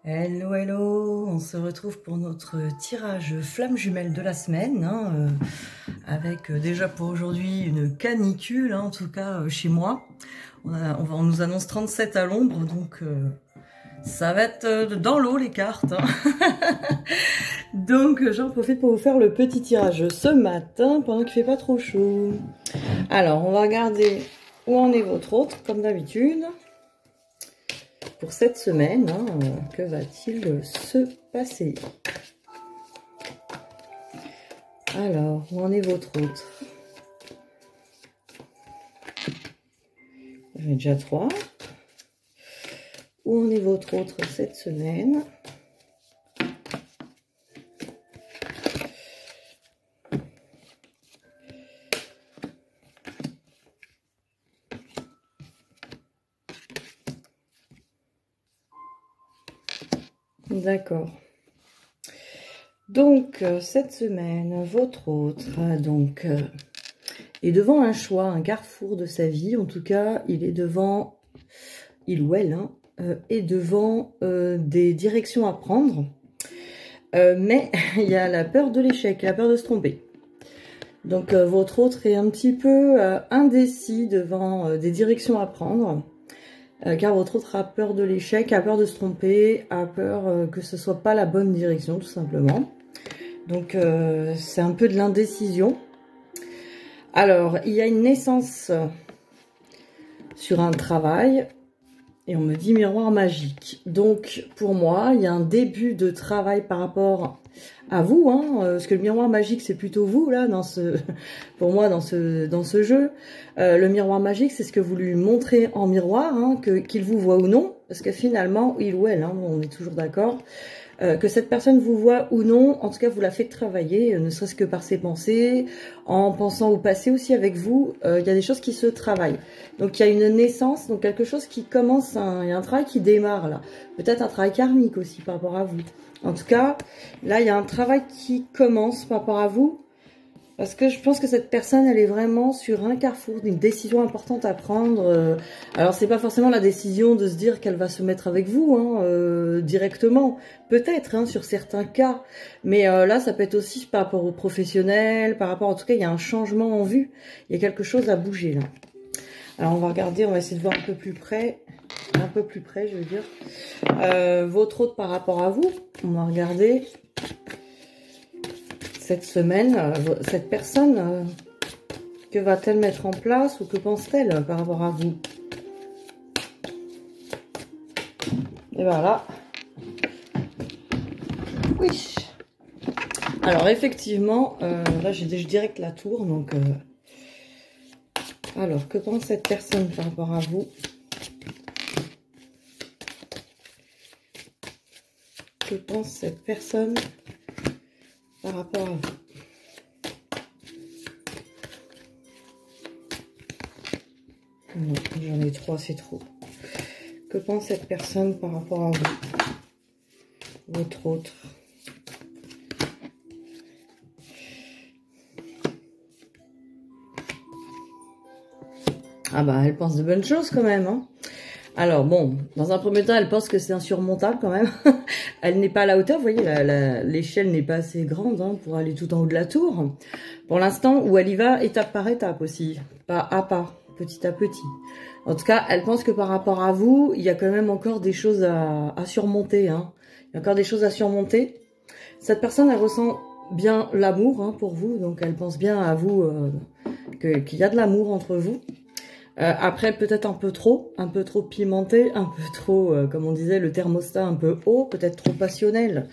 Hello, hello, on se retrouve pour notre tirage flamme jumelle de la semaine, hein, avec déjà pour aujourd'hui une canicule, hein, en tout cas chez moi. On nous annonce 37 à l'ombre, donc ça va être dans l'eau les cartes. Hein. Donc j'en profite pour vous faire le petit tirage ce matin pendant qu'il fait pas trop chaud. Alors on va regarder où en est votre autre, comme d'habitude. Pour cette semaine, hein, que va-t-il se passer? Alors, où en est votre autre? J'en ai déjà 3. Où en est votre autre cette semaine? D'accord. Donc, cette semaine, votre autre est devant un choix, un carrefour de sa vie. En tout cas, il est devant, il ou elle, hein, est devant des directions à prendre. Mais il y a la peur de l'échec, la peur de se tromper. Donc, votre autre est un petit peu indécis devant des directions à prendre. Car votre autre a peur de l'échec, a peur de se tromper, a peur que ce soit pas la bonne direction, tout simplement. Donc, c'est un peu de l'indécision. Alors, il y a une naissance sur un travail, et on me dit miroir magique. Donc, pour moi, il y a un début de travail par rapport à vous, hein, parce que le miroir magique, c'est plutôt vous, là, pour moi, dans ce jeu. Le miroir magique, c'est ce que vous lui montrez en miroir, hein, qu'il vous voit ou non, parce que finalement, il ou elle, hein, on est toujours d'accord, que cette personne vous voit ou non, en tout cas, vous la faites travailler, ne serait-ce que par ses pensées, en pensant au passé aussi avec vous, il y a des choses qui se travaillent. Donc, il y a une naissance, donc quelque chose qui commence, il y a un travail qui démarre, là. Peut-être un travail karmique aussi par rapport à vous. En tout cas, là, il y a un travail qui commence par rapport à vous. Parce que je pense que cette personne, elle est vraiment sur un carrefour, d'une décision importante à prendre. Alors, c'est pas forcément la décision de se dire qu'elle va se mettre avec vous, hein, directement. Peut-être, hein, sur certains cas. Mais là, ça peut être aussi par rapport aux professionnels, par rapport... En tout cas, il y a un changement en vue. Il y a quelque chose à bouger, là. Alors, on va regarder, on va essayer de voir un peu plus près. Un peu plus près, je veux dire. Votre autre par rapport à vous. On va regarder... Cette semaine, cette personne, que va-t-elle mettre en place ou que pense-t-elle par rapport à vous? Et voilà. Oui. Alors, effectivement, là, j'ai direct la tour. Donc, alors, que pense cette personne par rapport à vous? Que pense cette personne par rapport à vous? Non, j'en ai 3, c'est trop. Que pense cette personne par rapport à vous? Votre autre. Ah bah, elle pense de bonnes choses quand même, hein. Alors bon, dans un premier temps, elle pense que c'est insurmontable quand même. Elle n'est pas à la hauteur, vous voyez, l'échelle n'est pas assez grande, hein, pour aller tout en haut de la tour. Pour l'instant, où elle y va étape par étape aussi, pas à pas, petit à petit. En tout cas, elle pense que par rapport à vous, il y a quand même encore des choses à surmonter. Hein. Il y a encore des choses à surmonter. Cette personne, elle ressent bien l'amour, hein, pour vous, donc elle pense bien à vous, qu'il y a de l'amour entre vous. Après, peut-être un peu trop pimenté, un peu trop, comme on disait, le thermostat un peu haut, peut-être trop passionnel.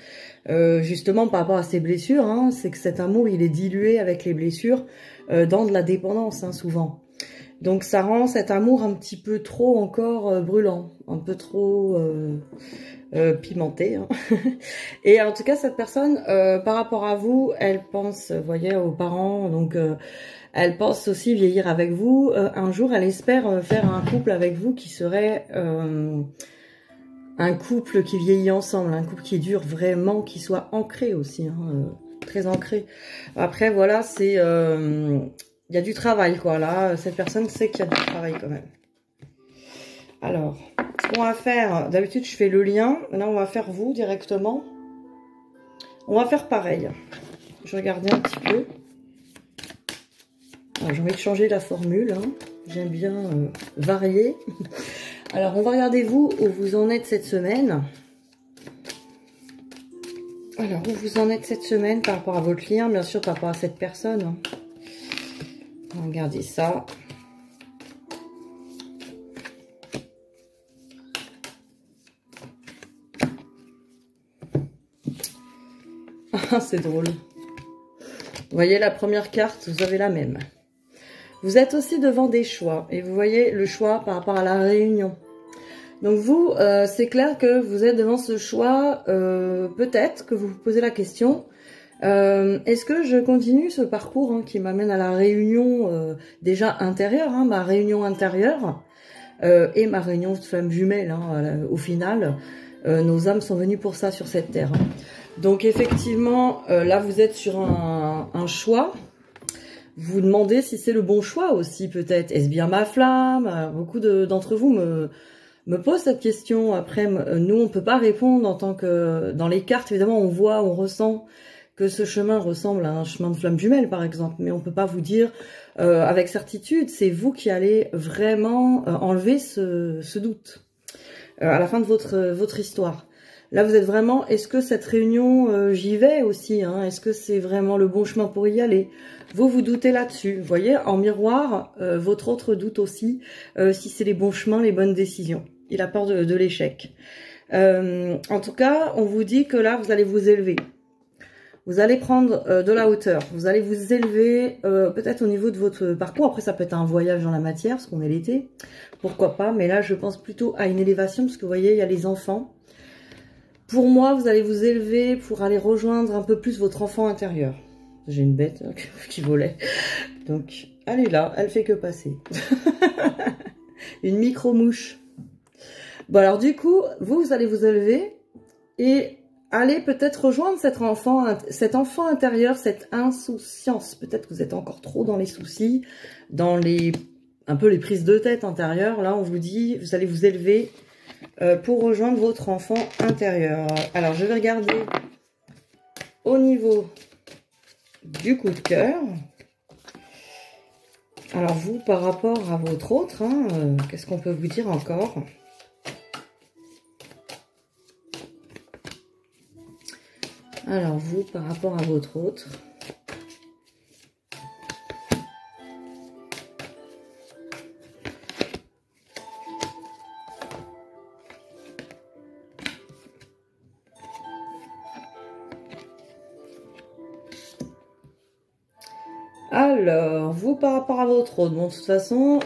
Justement, par rapport à ses blessures, hein, c'est que cet amour, il est dilué avec les blessures dans de la dépendance, hein, souvent. Donc, ça rend cet amour un petit peu trop encore brûlant, un peu trop pimenté. Hein. Et en tout cas, cette personne, par rapport à vous, elle pense, vous voyez, aux parents, donc... elle pense aussi vieillir avec vous. Un jour, elle espère faire un couple avec vous qui serait un couple qui vieillit ensemble, un couple qui dure vraiment, qui soit ancré aussi, hein, très ancré. Après, voilà, c'est... il y a du travail, quoi, là. Cette personne sait qu'il y a du travail, quand même. Alors, qu'on va faire, d'habitude je fais le lien, là on va faire vous directement. On va faire pareil. Je regardais un petit peu. J'ai envie de changer la formule, hein. J'aime bien varier. Alors on va regarder vous, où vous en êtes cette semaine. Alors où vous en êtes cette semaine par rapport à votre lien, bien sûr par rapport à cette personne. On va regarder ça. Ah, c'est drôle. Vous voyez la première carte, vous avez la même. Vous êtes aussi devant des choix. Et vous voyez le choix par rapport à la réunion. Donc vous, c'est clair que vous êtes devant ce choix. Peut-être que vous vous posez la question. Est-ce que je continue ce parcours hein, qui m'amène à la réunion déjà intérieure, hein, ma réunion intérieure et ma réunion de flammes jumelles. Hein, au final, nos âmes sont venues pour ça sur cette terre. Hein. Donc effectivement, là vous êtes sur un choix. Vous vous demandez si c'est le bon choix aussi peut-être. Est-ce bien ma flamme? Beaucoup d'entre vous me posent cette question. Après, nous on peut pas répondre en tant que... Dans les cartes, évidemment, on voit, on ressent que ce chemin ressemble à un chemin de flamme jumelle par exemple. Mais on peut pas vous dire avec certitude. C'est vous qui allez vraiment enlever ce doute à la fin de votre histoire. Là, vous êtes vraiment, est-ce que cette réunion, j'y vais aussi hein, est-ce que c'est vraiment le bon chemin pour y aller? Vous doutez là-dessus. Vous voyez, en miroir, votre autre doute aussi, si c'est les bons chemins, les bonnes décisions. Il a peur de l'échec. En tout cas, on vous dit que là, vous allez vous élever. Vous allez prendre de la hauteur. Vous allez vous élever peut-être au niveau de votre parcours. Après, ça peut être un voyage dans la matière, parce qu'on est l'été. Pourquoi pas? Mais là, je pense plutôt à une élévation, parce que vous voyez, il y a les enfants. Pour moi, vous allez vous élever pour aller rejoindre un peu plus votre enfant intérieur. J'ai une bête hein, qui volait. Donc, elle est là, elle fait que passer. Une micro-mouche. Bon, alors du coup, vous allez vous élever et aller peut-être rejoindre cet enfant intérieur, cette insouciance. Peut-être que vous êtes encore trop dans les soucis, dans un peu les prises de tête intérieures. Là, on vous dit, vous allez vous élever pour rejoindre votre enfant intérieur. Alors, je vais regarder au niveau du coup de cœur. Alors, vous, par rapport à votre autre, hein, qu'est-ce qu'on peut vous dire encore? Alors, vous, par rapport à votre autre. Alors, vous par rapport à votre autre, bon, de toute façon,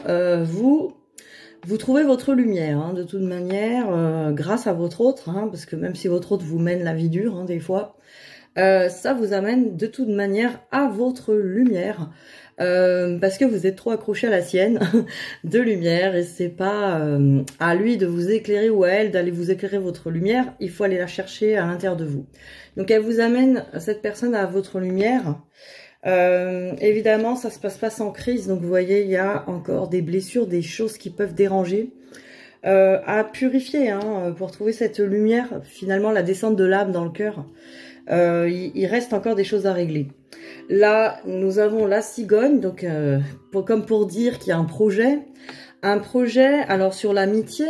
vous trouvez votre lumière, hein, de toute manière, grâce à votre autre, hein, parce que même si votre autre vous mène la vie dure, hein, des fois, ça vous amène de toute manière à votre lumière, parce que vous êtes trop accroché à la sienne de lumière, et c'est pas à lui de vous éclairer ou à elle d'aller vous éclairer votre lumière, il faut aller la chercher à l'intérieur de vous. Donc elle vous amène, cette personne, à votre lumière. Évidemment, ça se passe pas sans crise, donc vous voyez, il y a encore des blessures, des choses qui peuvent déranger, à purifier, hein, pour trouver cette lumière, finalement la descente de l'âme dans le cœur. Il reste encore des choses à régler. Là, nous avons la cigogne, donc comme pour dire qu'il y a un projet, alors sur l'amitié.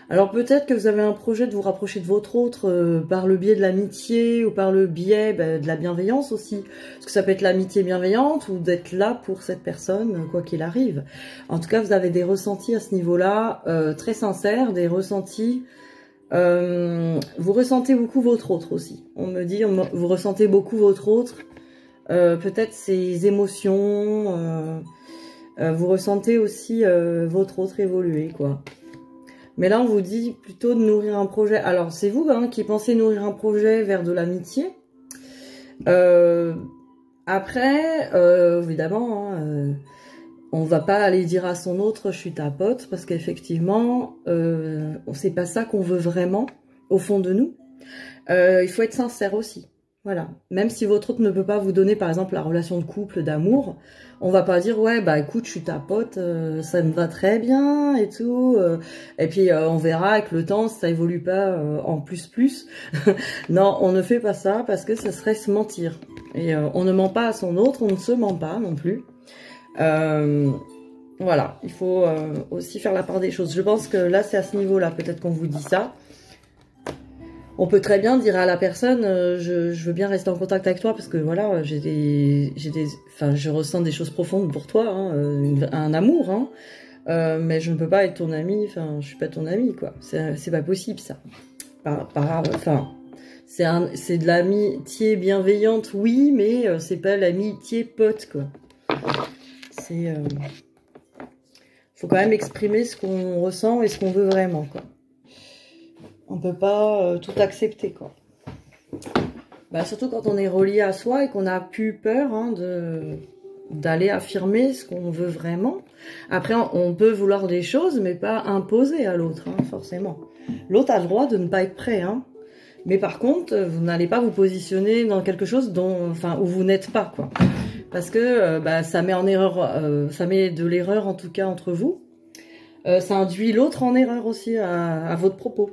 Alors peut-être que vous avez un projet de vous rapprocher de votre autre par le biais de l'amitié ou par le biais de la bienveillance aussi. Parce que ça peut être l'amitié bienveillante ou d'être là pour cette personne, quoi qu'il arrive. En tout cas, vous avez des ressentis à ce niveau-là très sincères, des ressentis... vous ressentez beaucoup votre autre aussi. On me dit, vous ressentez beaucoup votre autre. Peut-être ses émotions. Vous ressentez aussi votre autre évoluer, quoi. Mais là, on vous dit plutôt de nourrir un projet. Alors, c'est vous hein, qui pensez nourrir un projet vers de l'amitié. Après, évidemment, hein, on va pas aller dire à son autre « je suis ta pote » parce qu'effectivement, c'est pas ça qu'on veut vraiment au fond de nous. Il faut être sincère aussi. Voilà. Même si votre autre ne peut pas vous donner, par exemple, la relation de couple, d'amour, on va pas dire, ouais, bah écoute, je suis ta pote, ça me va très bien et tout. Et puis, on verra avec le temps si ça évolue pas en plus. Non, on ne fait pas ça parce que ça serait se mentir. Et on ne ment pas à son autre, on ne se ment pas non plus. Voilà, il faut aussi faire la part des choses. Je pense que là, c'est à ce niveau-là, peut-être qu'on vous dit ça. On peut très bien dire à la personne, je veux bien rester en contact avec toi parce que voilà, enfin, je ressens des choses profondes pour toi, hein, un amour, hein, mais je ne peux pas être ton ami. Enfin, je suis pas ton ami, quoi. C'est pas possible ça. Enfin, c'est de l'amitié bienveillante, oui, mais c'est pas l'amitié pote, quoi. Faut quand même exprimer ce qu'on ressent et ce qu'on veut vraiment, quoi. On peut pas tout accepter, quoi. Bah, surtout quand on est relié à soi et qu'on a plus peur, hein, d'aller affirmer ce qu'on veut vraiment. Après, on peut vouloir des choses, mais pas imposer à l'autre, hein, forcément. L'autre a le droit de ne pas être prêt, hein. Mais par contre, vous n'allez pas vous positionner dans quelque chose où vous n'êtes pas, quoi. Parce que ça met en erreur, ça met de l'erreur en tout cas entre vous. Ça induit l'autre en erreur aussi à votre propos.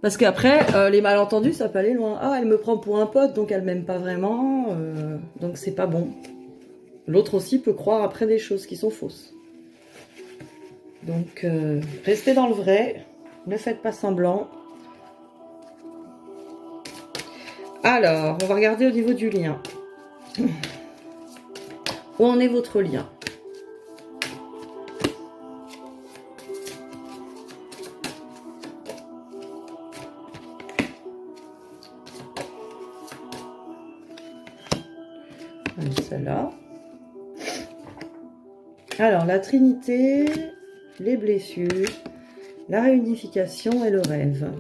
Parce qu'après, les malentendus, ça peut aller loin. Ah, elle me prend pour un pote, donc elle m'aime pas vraiment. Donc c'est pas bon. L'autre aussi peut croire après des choses qui sont fausses. Donc, restez dans le vrai. Ne faites pas semblant. Alors, on va regarder au niveau du lien. Où en est votre lien? Celle-là. Alors, la Trinité, les blessures, la réunification et le rêve.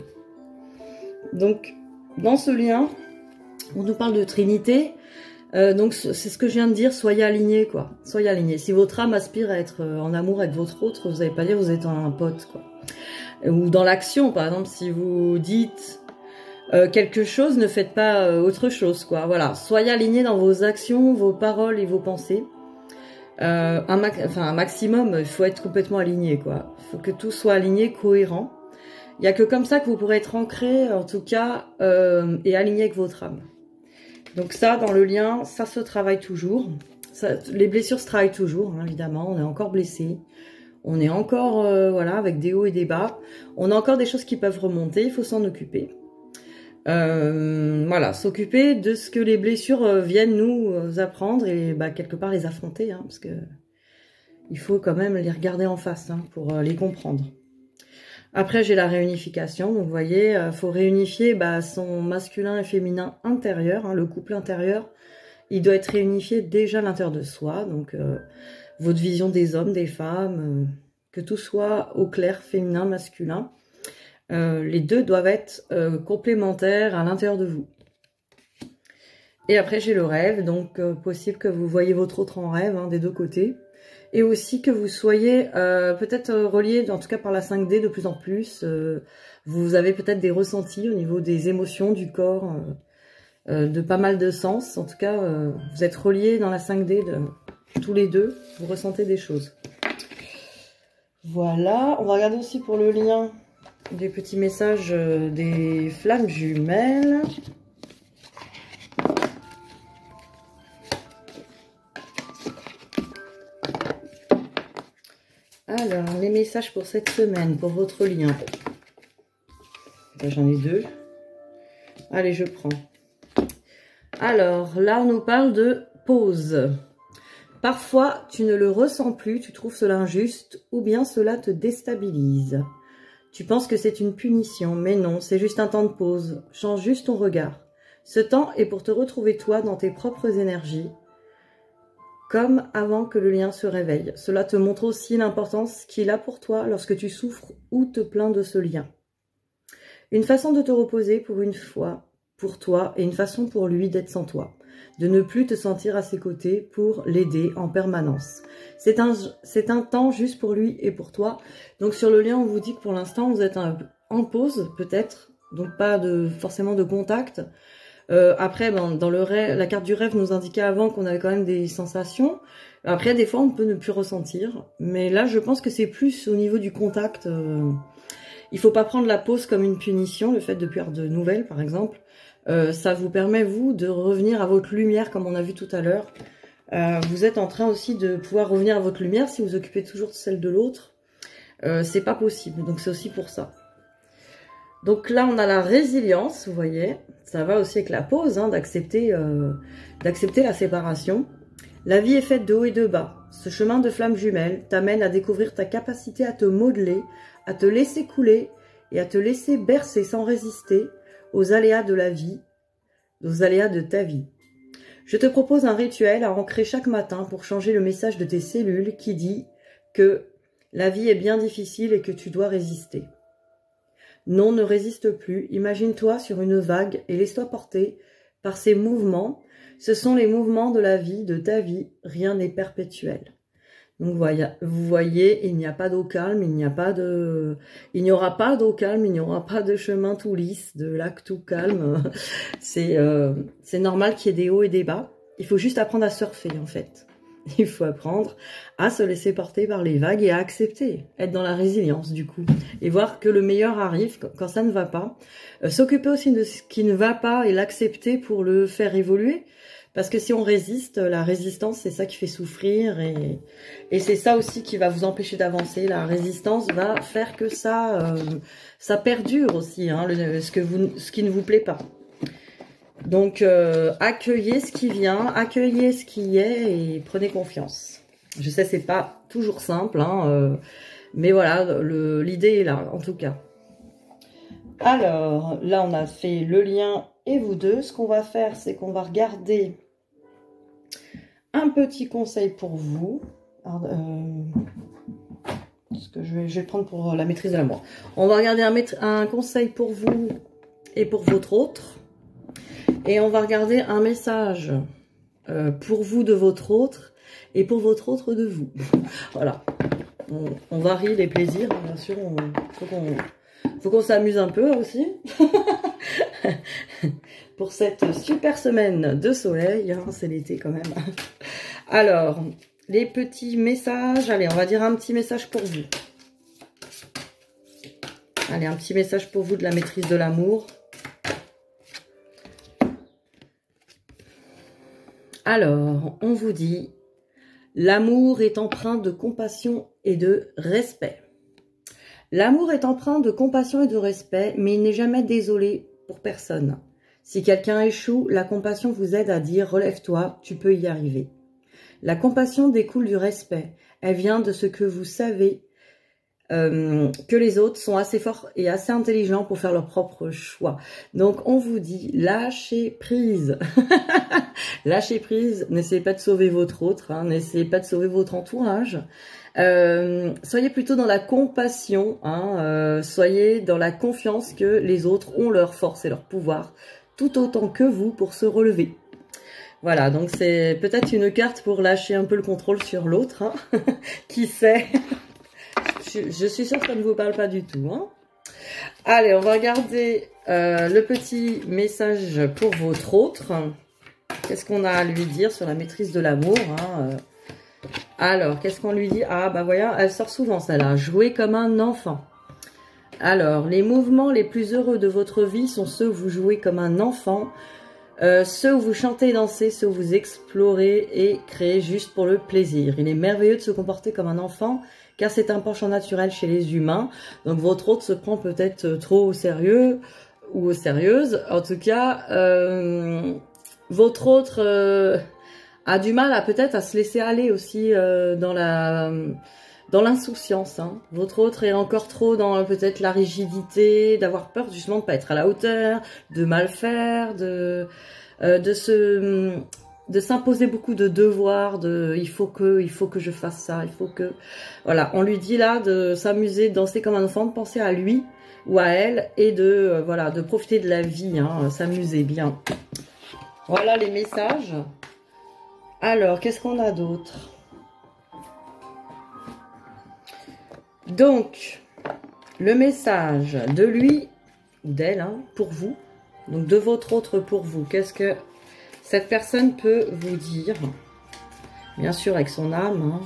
Donc, dans ce lien, on nous parle de Trinité. Donc, c'est ce que je viens de dire, soyez alignés, quoi. Soyez alignés. Si votre âme aspire à être en amour avec votre autre, vous n'allez pas dire que vous êtes un pote, quoi. Ou dans l'action, par exemple, si vous dites quelque chose, ne faites pas autre chose, quoi. Voilà, soyez alignés dans vos actions, vos paroles et vos pensées. Un maximum, il faut être complètement aligné, quoi. Il faut que tout soit aligné, cohérent. Il n'y a que comme ça que vous pourrez être ancré, en tout cas, et aligné avec votre âme. Donc ça, dans le lien, ça se travaille toujours. Les blessures se travaillent toujours, hein, évidemment. On est encore blessé. On est encore, voilà, avec des hauts et des bas. On a encore des choses qui peuvent remonter. Il faut s'en occuper. Voilà, s'occuper de ce que les blessures viennent nous apprendre et quelque part les affronter, hein, parce que il faut quand même les regarder en face, hein, pour les comprendre. Après, j'ai la réunification. Donc, vous voyez, faut réunifier son masculin et féminin intérieur, hein, le couple intérieur. Il doit être réunifié déjà à l'intérieur de soi. Donc, votre vision des hommes, des femmes, que tout soit au clair, féminin, masculin. Les deux doivent être complémentaires à l'intérieur de vous. Et après, j'ai le rêve. Donc, possible que vous voyez votre autre en rêve, hein, des deux côtés. Et aussi que vous soyez peut-être relié, en tout cas par la 5D de plus en plus. Vous avez peut-être des ressentis au niveau des émotions, du corps, de pas mal de sens. En tout cas, vous êtes reliés dans la 5D tous les deux. Vous ressentez des choses. Voilà. On va regarder aussi pour le lien des petits messages des flammes jumelles. Alors, les messages pour cette semaine, pour votre lien. J'en ai deux. Allez, je prends. Alors, là, on nous parle de pause. Parfois, tu ne le ressens plus, tu trouves cela injuste, ou bien cela te déstabilise. Tu penses que c'est une punition, mais non, c'est juste un temps de pause. Change juste ton regard. Ce temps est pour te retrouver toi dans tes propres énergies, comme avant que le lien se réveille. Cela te montre aussi l'importance qu'il a pour toi lorsque tu souffres ou te plains de ce lien. Une façon de te reposer pour une fois pour toi et une façon pour lui d'être sans toi. De ne plus te sentir à ses côtés pour l'aider en permanence. C'est un temps juste pour lui et pour toi. Donc sur le lien, on vous dit que pour l'instant, vous êtes en pause peut-être. Donc pas forcément de contact. Après, ben, dans le rêve, la carte du rêve nous indiquait avant qu'on avait quand même des sensations. Après, des fois, on peut ne plus ressentir. Mais là, je pense que c'est plus au niveau du contact. Il faut pas prendre la pause comme une punition, le fait de plus avoir de nouvelles, par exemple. Ça vous permet, vous, de revenir à votre lumière, comme on a vu tout à l'heure. Vous êtes en train aussi de pouvoir revenir à votre lumière si vous occupez toujours de celle de l'autre. C'est pas possible, donc c'est aussi pour ça. Donc là, on a la résilience, vous voyez. Ça va aussi avec la pause, hein, d'accepter la séparation. La vie est faite de haut et de bas. Ce chemin de flamme jumelle t'amène à découvrir ta capacité à te modeler, à te laisser couler et à te laisser bercer sans résister aux aléas de la vie, aux aléas de ta vie. Je te propose un rituel à ancrer chaque matin pour changer le message de tes cellules qui dit que la vie est bien difficile et que tu dois résister. Non, ne résiste plus. Imagine-toi sur une vague et laisse-toi porter par ces mouvements. Ce sont les mouvements de la vie, de ta vie. Rien n'est perpétuel. Donc vous voyez, il n'y a pas d'eau calme, il n'y aura pas d'eau calme, il n'y aura pas de chemin tout lisse, de lac tout calme. C'est normal qu'il y ait des hauts et des bas. Il faut juste apprendre à surfer en fait. Il faut apprendre à se laisser porter par les vagues et à accepter, être dans la résilience du coup. Et voir que le meilleur arrive quand ça ne va pas. S'occuper aussi de ce qui ne va pas et l'accepter pour le faire évoluer. Parce que si on résiste, la résistance, c'est ça qui fait souffrir. Et c'est ça aussi qui va vous empêcher d'avancer. La résistance va faire que ça perdure aussi, hein, ce qui ne vous plaît pas. Donc, accueillez ce qui vient, accueillez ce qui est et prenez confiance. Je sais, c'est pas toujours simple, hein, mais voilà, l'idée est là, en tout cas. Alors, là, on a fait le lien et vous deux. Ce qu'on va faire, c'est qu'on va regarder un petit conseil pour vous. Alors, ce que je vais prendre pour la maîtrise de l'amour. On va regarder un conseil pour vous et pour votre autre. Et on va regarder un message pour vous de votre autre et pour votre autre de vous. Voilà. On varie les plaisirs, bien sûr. Faut qu'on s'amuse un peu aussi. Pour cette super semaine de soleil. Hein, c'est l'été quand même. Alors, les petits messages. Allez, on va dire un petit message pour vous. Allez, un petit message pour vous de la maîtrise de l'amour. Alors, on vous dit, l'amour est empreint de compassion et de respect. L'amour est empreint de compassion et de respect, mais il n'est jamais désolé pour personne. Si quelqu'un échoue, la compassion vous aide à dire « relève-toi, tu peux y arriver ». La compassion découle du respect. Elle vient de ce que vous savez que les autres sont assez forts et assez intelligents pour faire leur propre choix. Donc, on vous dit, lâchez prise. Lâchez prise, n'essayez pas de sauver votre autre, hein, n'essayez pas de sauver votre entourage. Soyez plutôt dans la compassion, hein, soyez dans la confiance que les autres ont leur force et leur pouvoir, tout autant que vous pour se relever. Voilà, donc c'est peut-être une carte pour lâcher un peu le contrôle sur l'autre, hein. Qui sait. Je suis sûre que ça ne vous parle pas du tout. Hein. Allez, on va regarder le petit message pour votre autre. Qu'est-ce qu'on a à lui dire sur la maîtrise de l'amour, hein. Alors, qu'est-ce qu'on lui dit? Ah, bah voilà, elle sort souvent celle-là. Jouer comme un enfant. Alors, les mouvements les plus heureux de votre vie sont ceux où vous jouez comme un enfant, ceux où vous chantez et dansez, ceux où vous explorez et créez juste pour le plaisir. Il est merveilleux de se comporter comme un enfant, car c'est un penchant naturel chez les humains. Donc votre autre se prend peut-être trop au sérieux ou aux sérieuses. En tout cas, votre autre a du mal à peut-être à se laisser aller aussi dans l'insouciance. Hein. Votre autre est encore trop dans peut-être la rigidité, d'avoir peur justement de pas être à la hauteur, de mal faire, de s'imposer beaucoup de devoirs, il faut que je fasse ça, il faut que... Voilà, on lui dit là de s'amuser, de danser comme un enfant, de penser à lui ou à elle et voilà, de profiter de la vie, hein, s'amuser bien. Voilà les messages. Alors, qu'est-ce qu'on a d'autre? Donc, le message de lui ou d'elle, hein, pour vous, Donc de votre autre pour vous, qu'est-ce que cette personne peut vous dire? Bien sûr avec son âme. Hein.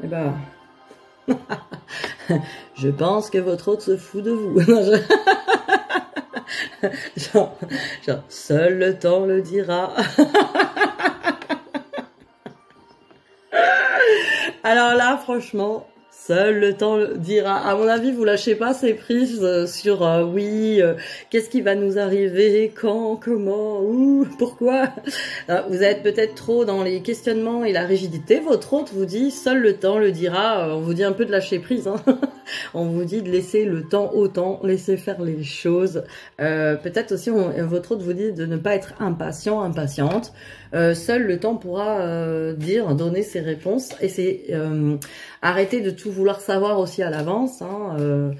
Eh ben, je pense que votre autre se fout de vous. genre, seul le temps le dira. Alors là, franchement, seul le temps le dira. À mon avis, vous lâchez pas ces prises sur qu'est-ce qui va nous arriver, quand, comment, où, pourquoi. Vous êtes peut-être trop dans les questionnements et la rigidité. Votre hôte vous dit, seul le temps le dira. On vous dit un peu de lâcher prise. Hein. On vous dit de laisser le temps au temps, laisser faire les choses. Peut-être aussi, votre hôte vous dit de ne pas être impatient, impatiente. Seul le temps pourra donner ses réponses. Et c'est arrêter de tout vouloir savoir aussi à l'avance. Hein,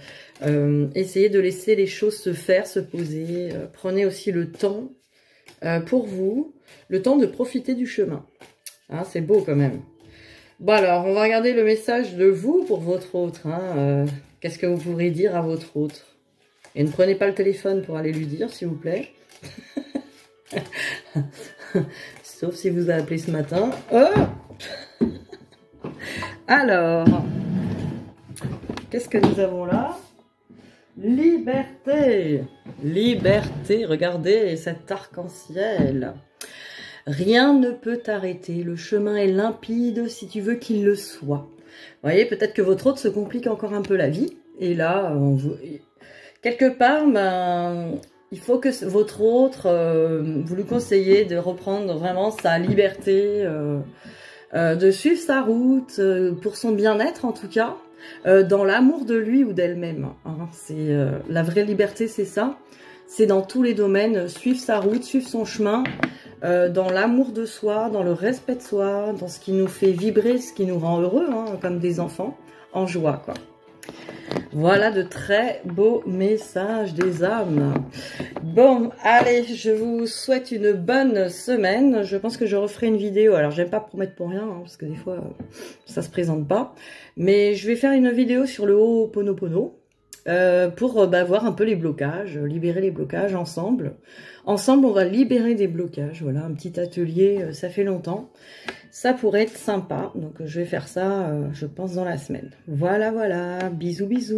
essayez de laisser les choses se faire, se poser. Prenez aussi le temps pour vous, le temps de profiter du chemin. Hein, c'est beau quand même. Bon alors, on va regarder le message de vous pour votre autre. Hein. Qu'est-ce que vous pourrez dire à votre autre? Et ne prenez pas le téléphone pour aller lui dire, s'il vous plaît. Sauf si vous avez appelé ce matin. Oh alors, qu'est-ce que nous avons là? Liberté. Liberté, regardez cet arc-en-ciel. Rien ne peut t'arrêter, le chemin est limpide si tu veux qu'il le soit. Vous voyez, peut-être que votre autre se complique encore un peu la vie. Et là, quelque part, il faut que votre autre, vous lui conseillez de reprendre vraiment sa liberté, de suivre sa route, pour son bien-être en tout cas, dans l'amour de lui ou d'elle-même. Hein. C'est la vraie liberté, c'est ça. C'est dans tous les domaines, suivre sa route, suivre son chemin, dans l'amour de soi, dans le respect de soi, dans ce qui nous fait vibrer, ce qui nous rend heureux, hein, comme des enfants, en joie, quoi. Voilà de très beaux messages des âmes. Bon, allez, je vous souhaite une bonne semaine. Je pense que je referai une vidéo. Alors, j'aime pas promettre pour rien, hein, parce que des fois, ça se présente pas. Mais je vais faire une vidéo sur le Ho'oponopono. Pour voir un peu les blocages, libérer les blocages ensemble. Ensemble, on va libérer des blocages. Voilà, un petit atelier, ça fait longtemps. Ça pourrait être sympa. Donc, je vais faire ça, je pense, dans la semaine. Voilà, voilà. Bisous, bisous.